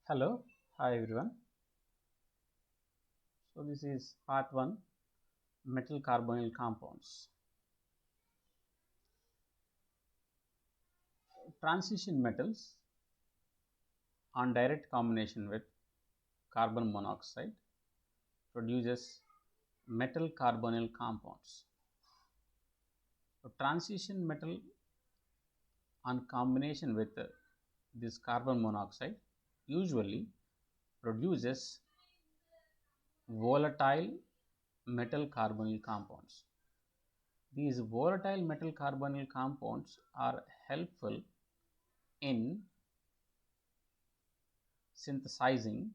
Hello, hi everyone. So this is part 1, metal carbonyl compounds. Transition metals on direct combination with carbon monoxide produces metal carbonyl compounds. So transition metal on combination with this carbon monoxide usually produces volatile metal carbonyl compounds. These volatile metal carbonyl compounds are helpful in synthesizing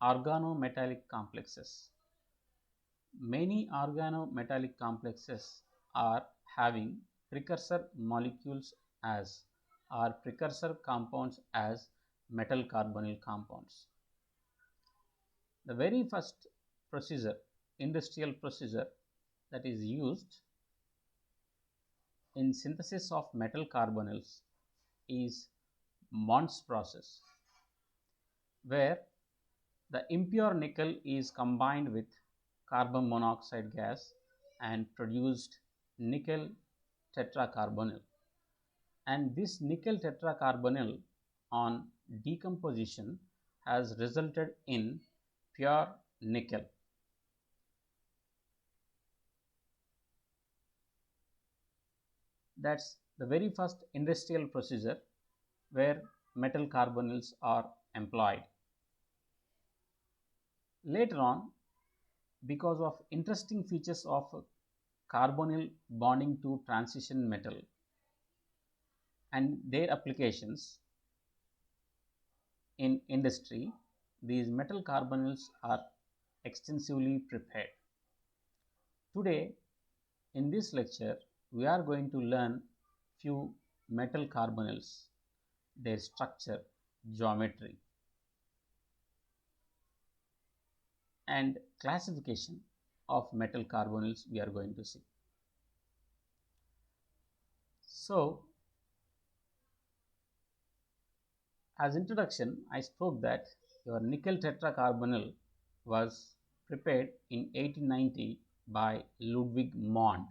organometallic complexes. Many organometallic complexes are having precursor molecules as or precursor compounds as metal carbonyl compounds. The very first procedure, industrial procedure that is used in synthesis of metal carbonyls is Mond's process, where the impure nickel is combined with carbon monoxide gas and produced nickel tetracarbonyl. And this nickel tetracarbonyl on decomposition has resulted in pure nickel. That's the very first industrial procedure where metal carbonyls are employed. Later on, because of interesting features of carbonyl bonding to transition metal and their applications in industry, these metal carbonyls are extensively prepared. Today, in this lecture, we are going to learn few metal carbonyls, their structure, geometry, and classification of metal carbonyls we are going to see. So, as introduction, I spoke that your nickel tetracarbonyl was prepared in 1890 by Ludwig Mond,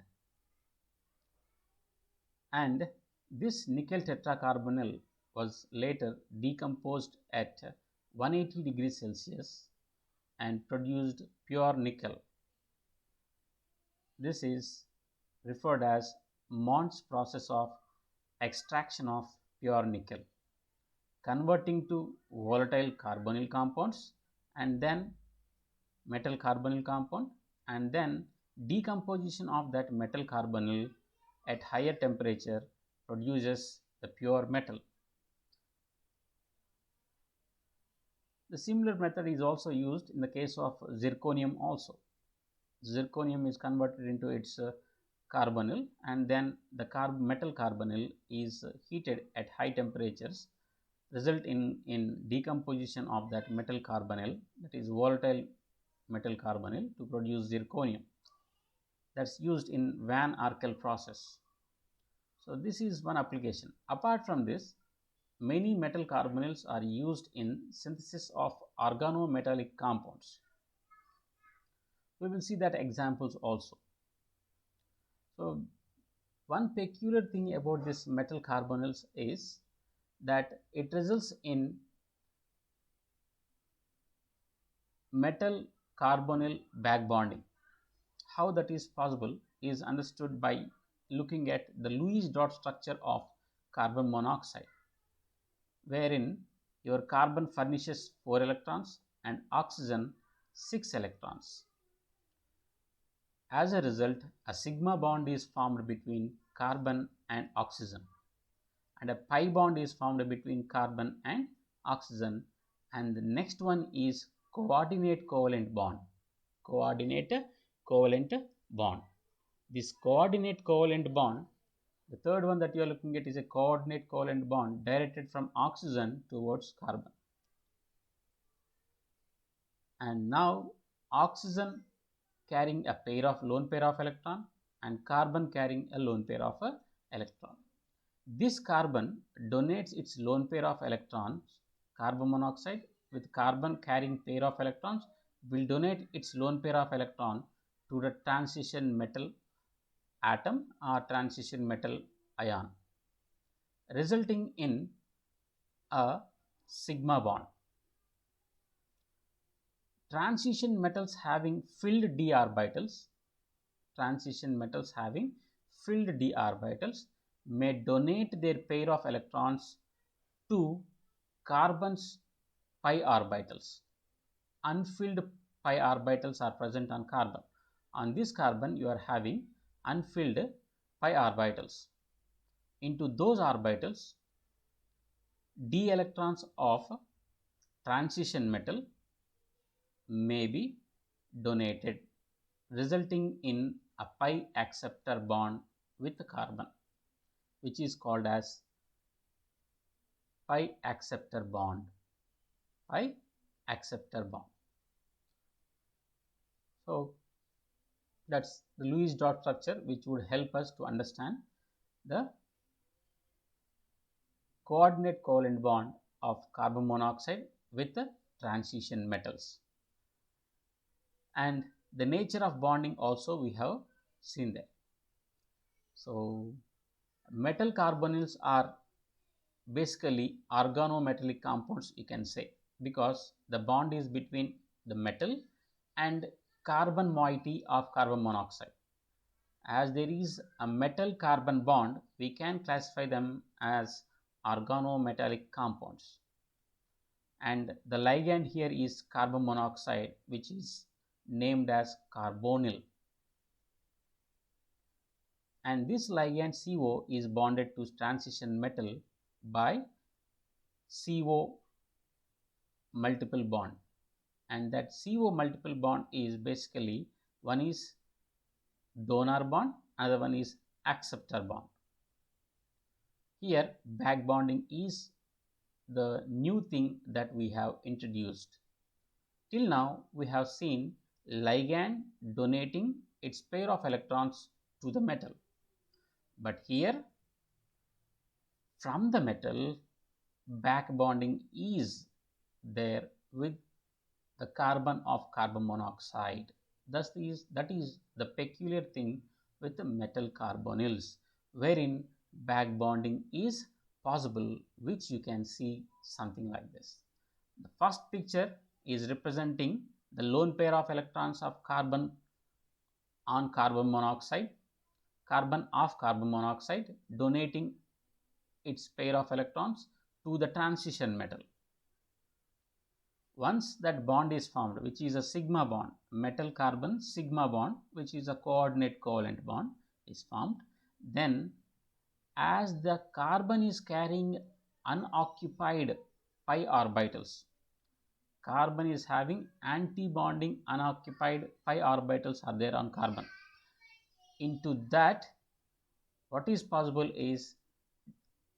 and this nickel tetracarbonyl was later decomposed at 180 degrees Celsius and produced pure nickel. This is referred as Mond's process of extraction of pure nickel, converting to volatile carbonyl compounds and then metal carbonyl compound, and then decomposition of that metal carbonyl at higher temperature produces the pure metal. The similar method is also used in the case of zirconium also. Zirconium is converted into its carbonyl, and then the metal carbonyl is heated at high temperatures, result in decomposition of that metal carbonyl, that is volatile metal carbonyl, to produce zirconium. That's used in Van Arkel process. So this is one application. Apart from this, many metal carbonyls are used in synthesis of organometallic compounds. We will see that examples also. So one peculiar thing about this metal carbonyls is that it results in metal carbonyl back bonding. How that is possible is understood by looking at the Lewis dot structure of carbon monoxide, wherein your carbon furnishes 4 electrons and oxygen 6 electrons. As a result, a sigma bond is formed between carbon and oxygen, and a pi bond is formed between carbon and oxygen, and the next one is coordinate covalent bond. Coordinate covalent bond. This coordinate covalent bond, the third one that you are looking at, is a coordinate covalent bond directed from oxygen towards carbon. And now oxygen carrying a lone pair of electron and carbon carrying a lone pair of electron. This carbon donates its lone pair of electrons carbon monoxide with carbon carrying pair of electrons will donate its lone pair of electron to the transition metal atom or transition metal ion, resulting in a sigma bond. Transition metals having filled d orbitals, may donate their pair of electrons to carbon's pi orbitals. Unfilled pi orbitals are present on carbon. On this carbon, you are having unfilled pi orbitals. Into those orbitals, d electrons of transition metal may be donated, resulting in a pi acceptor bond with carbon, which is called as pi acceptor bond. So that's the Lewis dot structure, which would help us to understand the coordinate covalent bond of carbon monoxide with the transition metals. And the nature of bonding also we have seen there. So metal carbonyls are basically organometallic compounds, you can say, because the bond is between the metal and carbon moiety of carbon monoxide. As there is a metal carbon bond, we can classify them as organometallic compounds. And the ligand here is carbon monoxide, which is named as carbonyl. And this ligand CO is bonded to transition metal by CO multiple bond, and that CO multiple bond is basically, one is donor bond, another one is acceptor bond. Here back bonding is the new thing that we have introduced. Till now we have seen ligand donating its pair of electrons to the metal, but here from the metal back bonding is there with the carbon of carbon monoxide. That is the peculiar thing with the metal carbonyls, wherein back bonding is possible, which you can see something like this. The first picture is representing the lone pair of electrons of carbon on carbon monoxide, carbon of carbon monoxide donating its pair of electrons to the transition metal. Once that bond is formed, which is a sigma bond, metal carbon sigma bond, which is a coordinate covalent bond, is formed, then as the carbon is carrying unoccupied pi orbitals, carbon is having anti-bonding unoccupied pi orbitals are there on carbon. Into that, what is possible is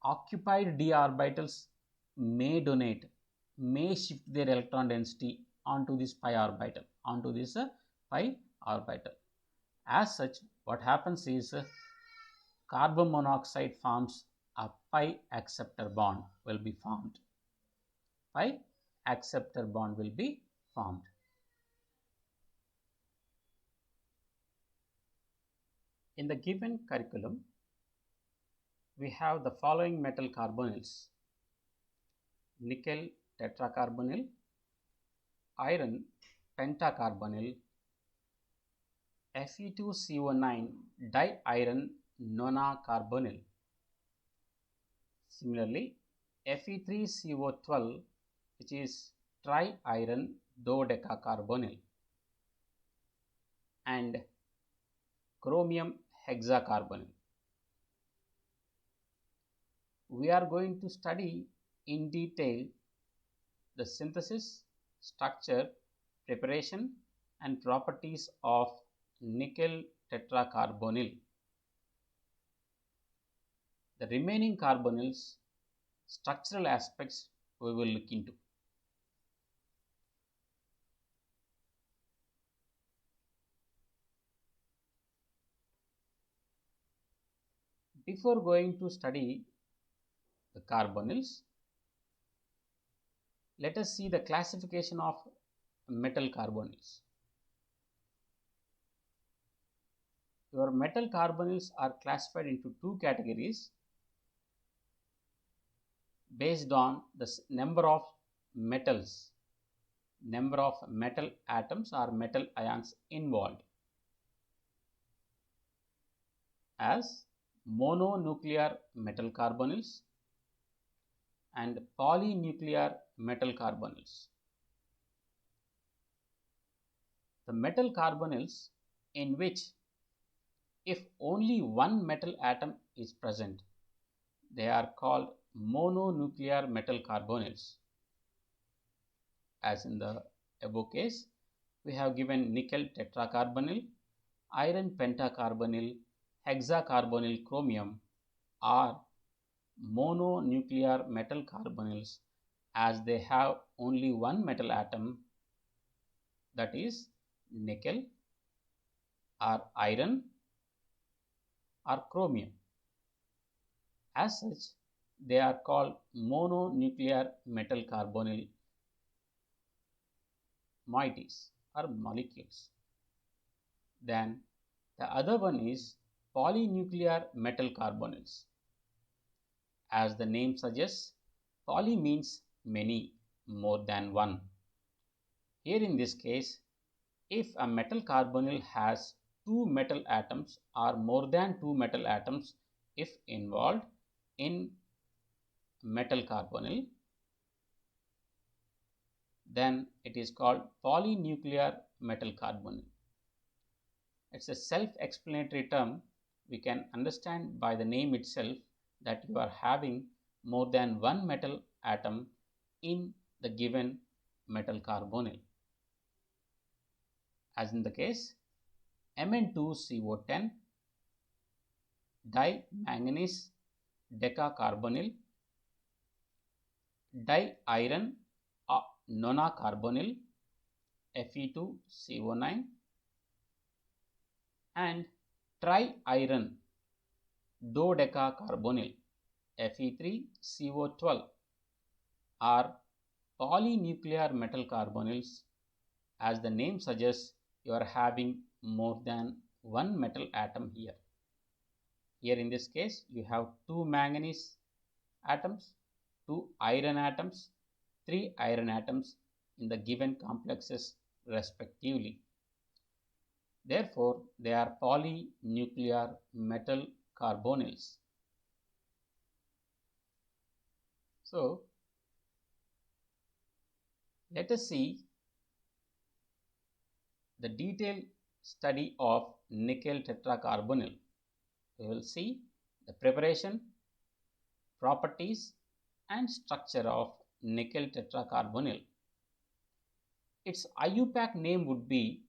occupied d orbitals may shift their electron density onto this pi orbital, As such, what happens is carbon monoxide forms a pi acceptor bond will be formed. In the given curriculum, we have the following metal carbonyls: nickel tetracarbonyl, iron pentacarbonyl, Fe2CO9 diiron nonacarbonyl. Similarly, Fe3CO12, which is triiron dodecacarbonyl, and chromium hexacarbonyl. We are going to study in detail the synthesis, structure, preparation, and properties of nickel tetracarbonyl. The remaining carbonyls, structural aspects we will look into. Before going to study the carbonyls, Let us see the classification of metal carbonyls. Your metal carbonyls are classified into two categories based on the number of metals, number of metal atoms or metal ions involved, as mononuclear metal carbonyls and polynuclear metal carbonyls. The metal carbonyls in which if only one metal atom is present, they are called mononuclear metal carbonyls. As in the above case, we have given nickel tetracarbonyl, iron pentacarbonyl, hexacarbonyl chromium are mononuclear metal carbonyls as they have only one metal atom, that is nickel or iron or chromium. As such, they are called mononuclear metal carbonyl moieties or molecules. Then the other one is polynuclear metal carbonyls. As the name suggests, poly means many, more than one. Here in this case, if a metal carbonyl has two metal atoms or more than two metal atoms if involved in metal carbonyl, then it is called polynuclear metal carbonyl. It's a self-explanatory term. We can understand by the name itself that you are having more than one metal atom in the given metal carbonyl. As in the case Mn2CO10, dimanganese decacarbonyl, di-iron nonacarbonyl, Fe2CO9, and tri-iron dodecacarbonyl, Fe3CO12 are polynuclear metal carbonyls. As the name suggests, you are having more than one metal atom here. Here in this case, you have two manganese atoms, two iron atoms, three iron atoms in the given complexes respectively. Therefore, they are polynuclear metal carbonyls. So, let us see the detailed study of nickel tetracarbonyl. We will see the preparation, properties and structure of nickel tetracarbonyl. Its IUPAC name would be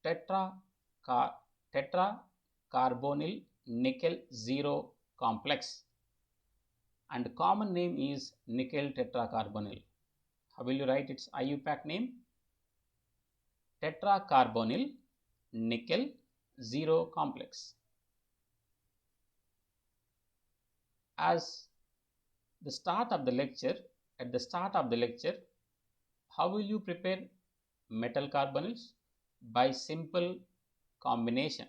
tetracarbonyl nickel 0 complex, and common name is nickel tetracarbonyl. How will you write its IUPAC name? Tetracarbonyl nickel 0 complex. As the start of the lecture, at the start of the lecture, how will you prepare metal carbonyls? By simple combination,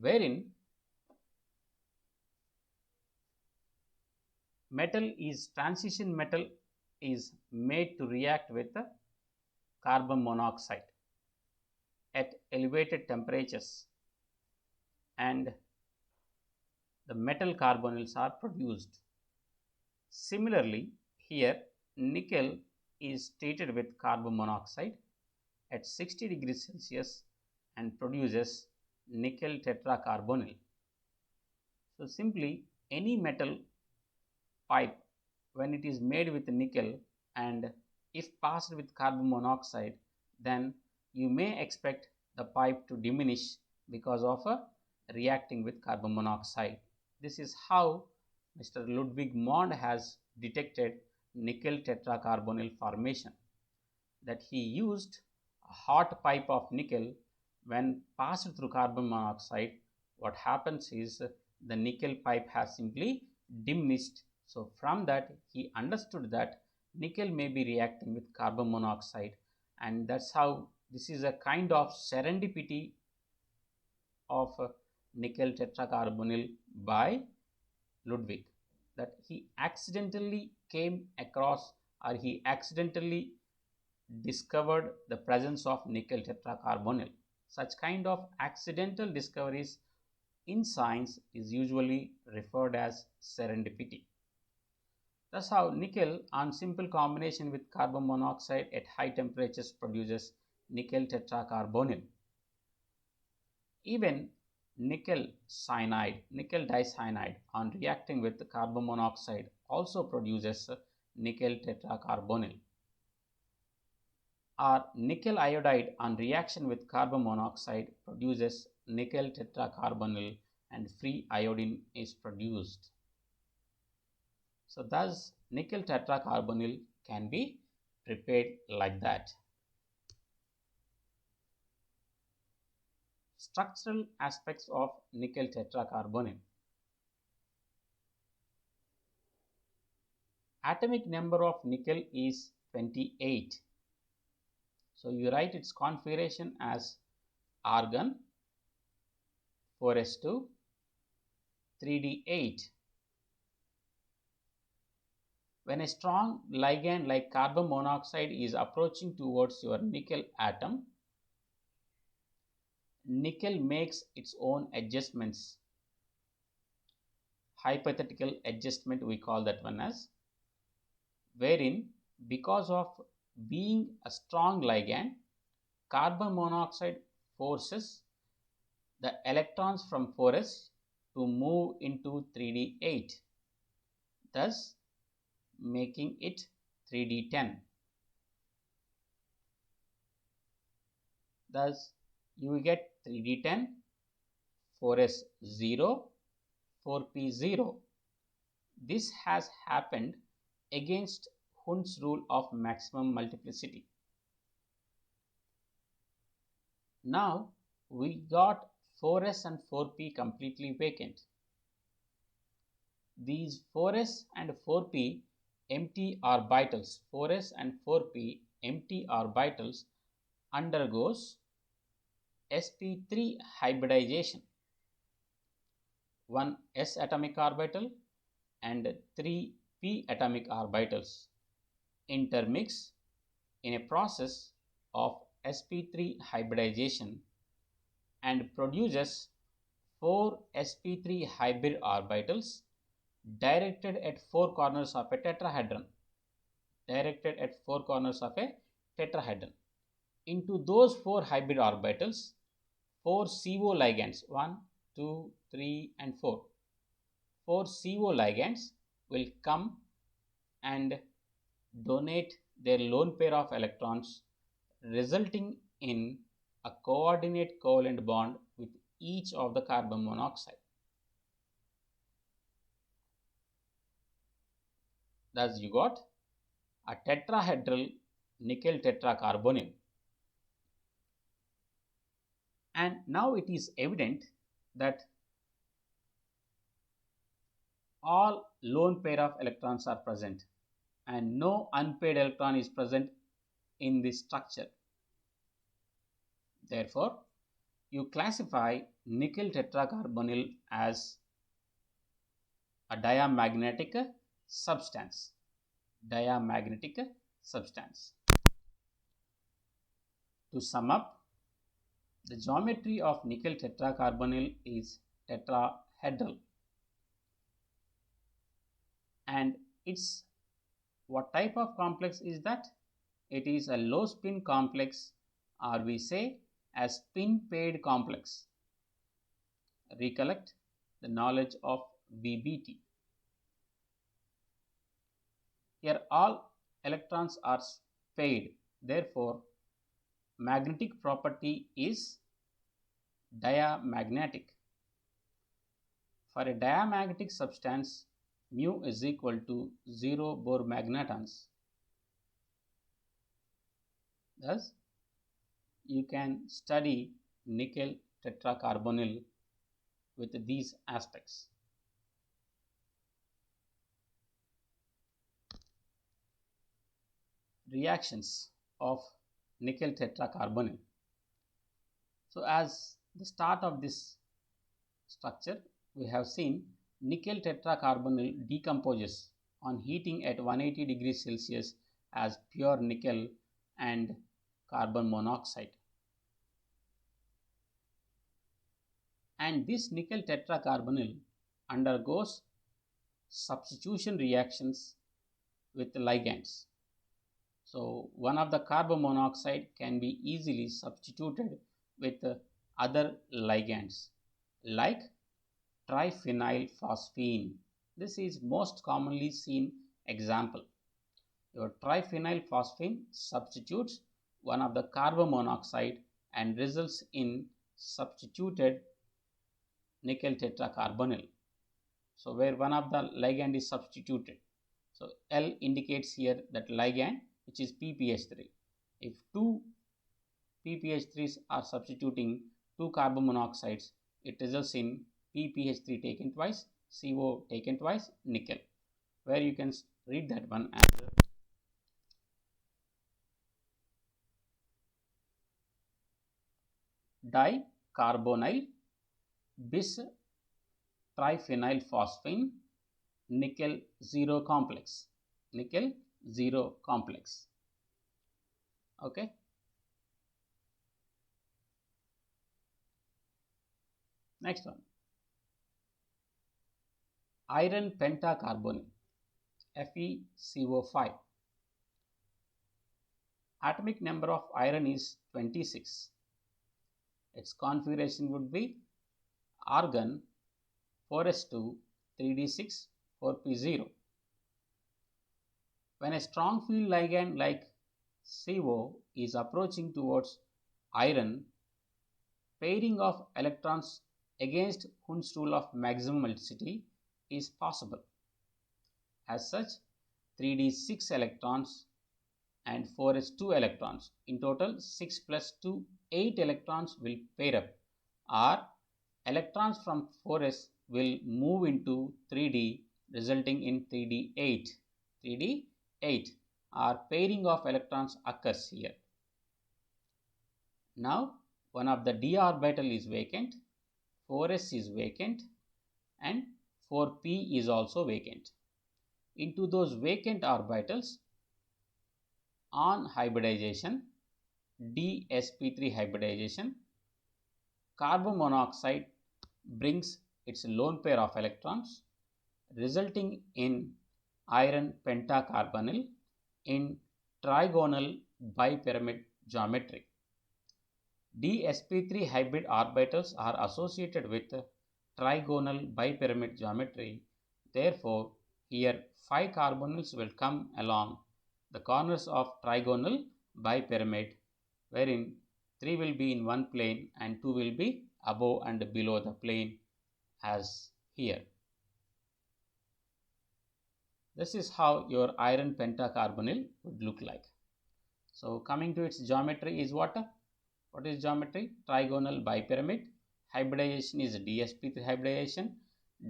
wherein transition metal is made to react with the carbon monoxide at elevated temperatures, and the metal carbonyls are produced. Similarly, here nickel is treated with carbon monoxide at 60 degrees Celsius and produces nickel tetracarbonyl. So simply any metal pipe, when it is made with nickel and if passed with carbon monoxide, then you may expect the pipe to diminish because of reacting with carbon monoxide. This is how Mr. Ludwig Mond has detected nickel tetracarbonyl formation, that he used a hot pipe of nickel. When passed through carbon monoxide, what happens is the nickel pipe has simply diminished. So from that he understood that nickel may be reacting with carbon monoxide, and that's how this is a kind of serendipity of nickel tetracarbonyl by Ludwig, that he accidentally came across or he accidentally discovered the presence of nickel tetracarbonyl. Such kind of accidental discoveries in science is usually referred as serendipity. Thus how nickel on simple combination with carbon monoxide at high temperatures produces nickel tetracarbonyl. Even nickel dicyanide on reacting with carbon monoxide also produces nickel tetracarbonyl. Or nickel iodide on reaction with carbon monoxide produces nickel tetracarbonyl and free iodine is produced. So thus nickel tetracarbonyl can be prepared like that. Structural aspects of nickel tetracarbonyl. Atomic number of nickel is 28. So you write its configuration as argon 4s2 3d8. When a strong ligand like carbon monoxide is approaching towards your nickel atom, nickel makes its own adjustments. Hypothetical adjustment we call that one as, wherein because of being a strong ligand, carbon monoxide forces the electrons from 4s to move into 3d8, thus making it 3d10. Thus you will get 3d10, 4s 0, 4p 0. This has happened against Hund's rule of maximum multiplicity. Now we got 4s and 4p completely vacant. These 4s and 4p empty orbitals, 4s and 4p empty orbitals undergoes sp3 hybridization. One s atomic orbital and 3 p atomic orbitals intermix in a process of sp3 hybridization and produces 4 sp3 hybrid orbitals directed at 4 corners of a tetrahedron. Into those 4 hybrid orbitals, 4 CO ligands, 1, 2, 3 and 4. 4 CO ligands will come and donate their lone pair of electrons, resulting in a coordinate covalent bond with each of the carbon monoxide. Thus you got a tetrahedral nickel tetracarbonyl. And now it is evident that all lone pair of electrons are present and no unpaired electron is present in this structure. Therefore, you classify nickel tetracarbonyl as a diamagnetic substance. To sum up, the geometry of nickel tetracarbonyl is tetrahedral, and its what type of complex is that? It is a low spin complex, or we say a spin paired complex. Recollect the knowledge of VBT. Here all electrons are paired, therefore magnetic property is diamagnetic. For a diamagnetic substance, mu is equal to 0 Bohr magnetons. Thus, you can study nickel tetracarbonyl with these aspects. reactions of nickel tetracarbonyl. So as the start of this structure, we have seen nickel tetracarbonyl decomposes on heating at 180 degrees Celsius as pure nickel and carbon monoxide. And this nickel tetracarbonyl undergoes substitution reactions with ligands. So one of the carbon monoxide can be easily substituted with other ligands like triphenylphosphine. This is most commonly seen example. Your triphenylphosphine substitutes one of the carbon monoxide and results in substituted nickel tetracarbonyl. So where one of the ligand is substituted. So L indicates here that ligand, which is PPH3. If two PPH3s are substituting two carbon monoxides, it results in PPH3 taken twice, CO taken twice, nickel. Where you can read that one as dicarbonyl bis triphenylphosphine nickel 0 complex. Nickel 0 complex. Okay. Next one. Iron pentacarbonyl FeCO5. Atomic number of iron is 26. Its configuration would be argon 4s2 3d6 4p0. When a strong field ligand like CO is approaching towards iron, pairing of electrons against Hund's rule of maximum multiplicity is possible. As such, 3d6 electrons and 4s2 electrons, in total 6 plus 2, 8 electrons will pair up, or electrons from 4s will move into 3d, resulting in 3d8. 3d8, or pairing of electrons occurs here. Now one of the d orbital is vacant, 4s is vacant, and 4p is also vacant. Into those vacant orbitals, on hybridization, dsp3 hybridization, carbon monoxide brings its lone pair of electrons, resulting in iron pentacarbonyl in trigonal bipyramid geometry. dsp3 hybrid orbitals are associated with trigonal bipyramid geometry. Therefore, here 5 carbonyls will come along the corners of trigonal bipyramid, wherein 3 will be in one plane and 2 will be above and below the plane as here. This is how your iron pentacarbonyl would look like. So coming to its geometry is what? What is geometry? Trigonal bipyramid. Hybridization is dsp3 hybridization.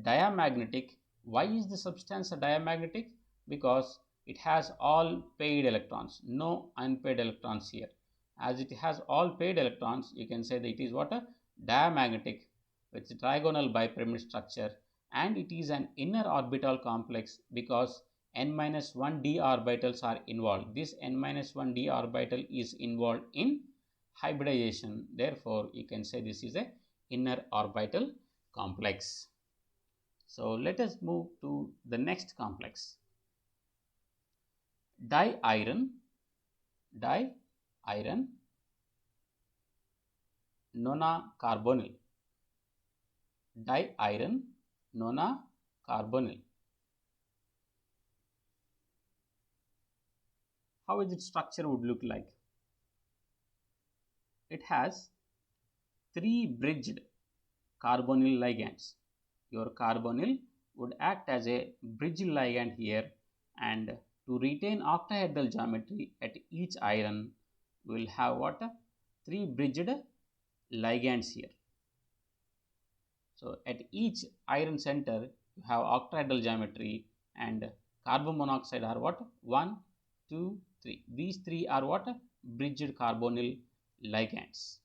Diamagnetic. Why is the substance diamagnetic? Because it has all paired electrons, no unpaired electrons here. As it has all paired electrons, you can say that it is what? A diamagnetic with trigonal bipyramid structure, and it is an inner orbital complex because n-1 d orbitals are involved. This n-1 d orbital is involved in hybridization. Therefore, you can say this is a inner orbital complex. So let us move to the next complex. Diiron nonacarbonyl. Diiron nonacarbonyl. How is its structure would look like? It has 3 bridged carbonyl ligands. Your carbonyl would act as a bridge ligand here, and to retain octahedral geometry at each iron, we will have what? 3 bridged ligands here. So at each iron center, you have octahedral geometry, and carbon monoxide are what? 1, 2, 3. These three are what? Bridged carbonyl ligands.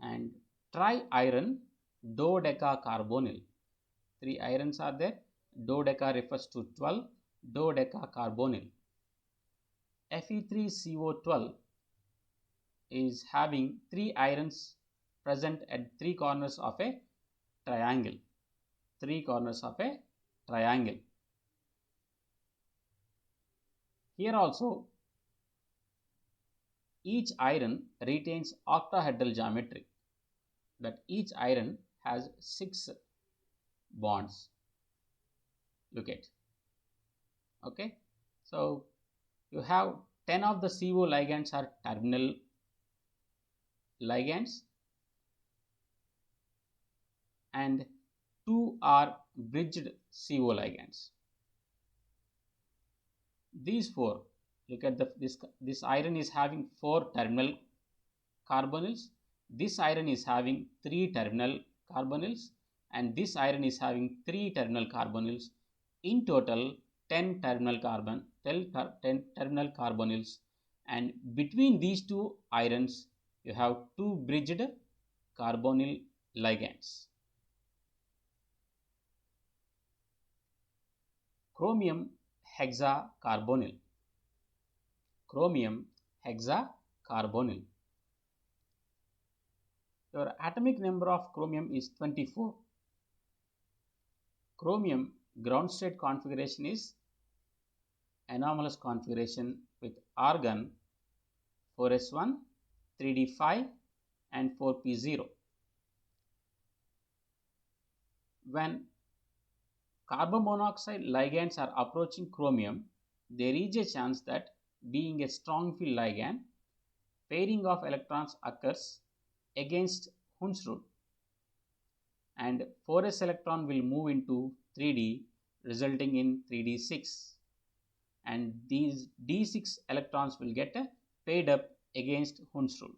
And tri-iron dodecacarbonyl. 3 irons are there. Dodeca refers to 12. Dodecacarbonyl. Fe3CO12 is having 3 irons present at 3 corners of a triangle. 3 corners of a triangle. Here also, each iron retains octahedral geometry, that each iron has 6 bonds. Look at. Okay. So, you have 10 of the CO ligands are terminal ligands and 2 are bridged CO ligands. These 4, look at this iron is having 4 terminal carbonyls, this iron is having 3 terminal carbonyls, and this iron is having 3 terminal carbonyls. In total 10 terminal carbonyls, and between these 2 irons you have 2 bridged carbonyl ligands. Chromium hexacarbonyl. Chromium hexacarbonyl. Your atomic number of chromium is 24. Chromium ground state configuration is anomalous configuration with argon 4s1, 3d5 and 4p0. When carbon monoxide ligands are approaching chromium, there is a chance that, being a strong field ligand, pairing of electrons occurs against Hund's rule, and 4s electron will move into 3d, resulting in 3d6, and these d6 electrons will get paired up against Hund's rule.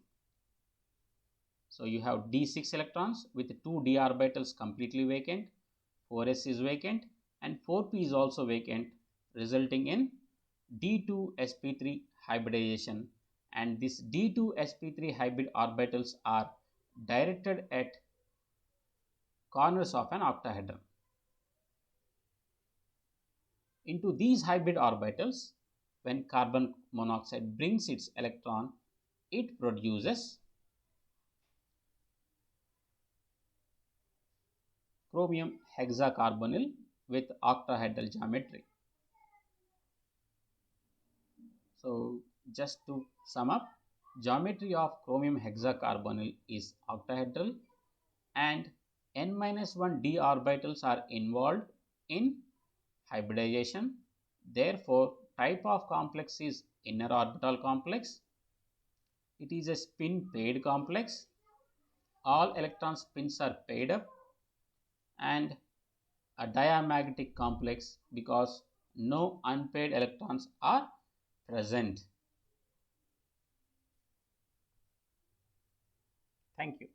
So you have d6 electrons with 2 d orbitals completely vacant, 4s is vacant and 4p is also vacant, resulting in d2sp3 hybridization, and this d2sp3 hybrid orbitals are directed at corners of an octahedron. Into these hybrid orbitals, when carbon monoxide brings its electron, it produces chromium hexacarbonyl with octahedral geometry. So, just to sum up, geometry of chromium hexacarbonyl is octahedral and n-1 d orbitals are involved in hybridization. Therefore, type of complex is inner orbital complex. It is a spin paired complex. All electron spins are paired up, and a diamagnetic complex because no unpaired electrons are present. Thank you.